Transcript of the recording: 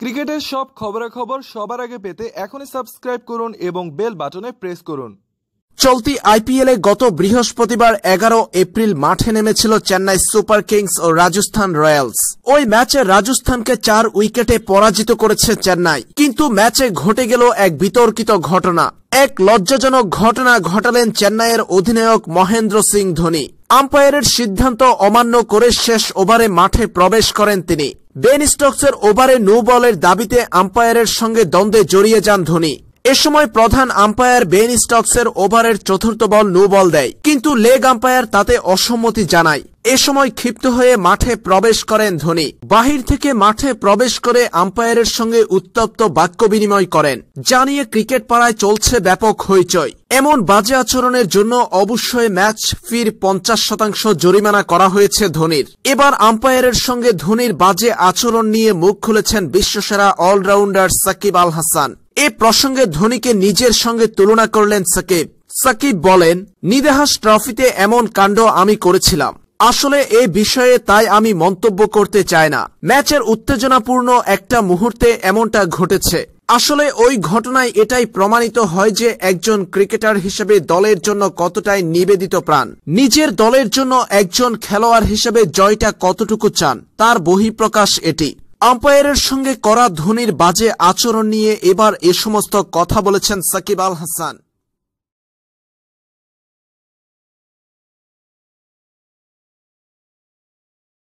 ক্রিকেটের সব খবরাখবর সবার আগে পেতে এখনই সাবস্ক্রাইব করুন এবং বেল বাটনে প্রেস করুন। চলতি আইপিএলে গত বৃহস্পতিবার 11 এপ্রিল মাঠে নেমেছিল চেন্নাই সুপার কিংস ও রাজস্থান রয়্যালস। ওই ম্যাচে রাজস্থানকে 4 উইকেটে পরাজিত করেছে চেন্নাই। কিন্তু ম্যাচে ঘটে গেল এক বিতর্কিত ঘটনা। এক লজ্জাজনক ঘটনা ঘটালেন চেন্নাইয়ের অধিনায়ক মহেন্দ্র সিং ধোনি। আম্পায়ারের সিদ্ধান্ত অমান্য করে শেষ ওভারে মাঠে প্রবেশ করেন তিনি। বেন স্টোকসের ওভারে নো বলের দাবিতে আম্পায়ারের সঙ্গে দ্বন্দ্বে জড়িয়ে যান ধোনি। এ সময় প্রধান আম্পায়ার বেন স্টোকসের ওভারের চতুর্থ বল নো বল দেয়, কিন্তু লেগ আম্পায়ার তাতে অসম্মতি জানায়। এ সময় ক্ষিপ্ত হয়ে মাঠে প্রবেশ করেন ধোনি। বাহির থেকে মাঠে প্রবেশ করে আম্পায়ারের সঙ্গে উত্তপ্ত বাক্য বিনিময় করেন, যা নিয়ে ক্রিকেট পাড়ায় চলছে ব্যাপক হইচই। এমন বাজে আচরণের জন্য অবশ্যই ম্যাচ ফির 50% জরিমানা করা হয়েছে ধোনির। এবার আম্পায়ারের সঙ্গে ধোনির বাজে আচরণ নিয়ে মুখ খুলেছেন বিশ্বসেরা অলরাউন্ডার সাকিব আল হাসান। এ প্রসঙ্গে ধোনিকে নিজের সঙ্গে তুলনা করলেন সাকিব। সাকিব বলেন, নিদেহাস ট্রফিতে এমন কাণ্ড আমি করেছিলাম। আসলে এই বিষয়ে তাই আমি মন্তব্য করতে চাই না। ম্যাচের উত্তেজনাপূর্ণ একটা মুহূর্তে এমনটা ঘটেছে। আসলে ওই ঘটনায় এটাই প্রমাণিত হয় যে একজন ক্রিকেটার হিসেবে দলের জন্য কতটাই নিবেদিত প্রাণ। নিজের দলের জন্য একজন খেলোয়াড় হিসেবে জয়টা কতটুকু চান, তার বহিঃপ্রকাশ এটি। আম্পায়ারের সঙ্গে করা ধোনির বাজে আচরণ নিয়ে এবার এ সমস্ত কথা বলেছেন সাকিব আল হাসান।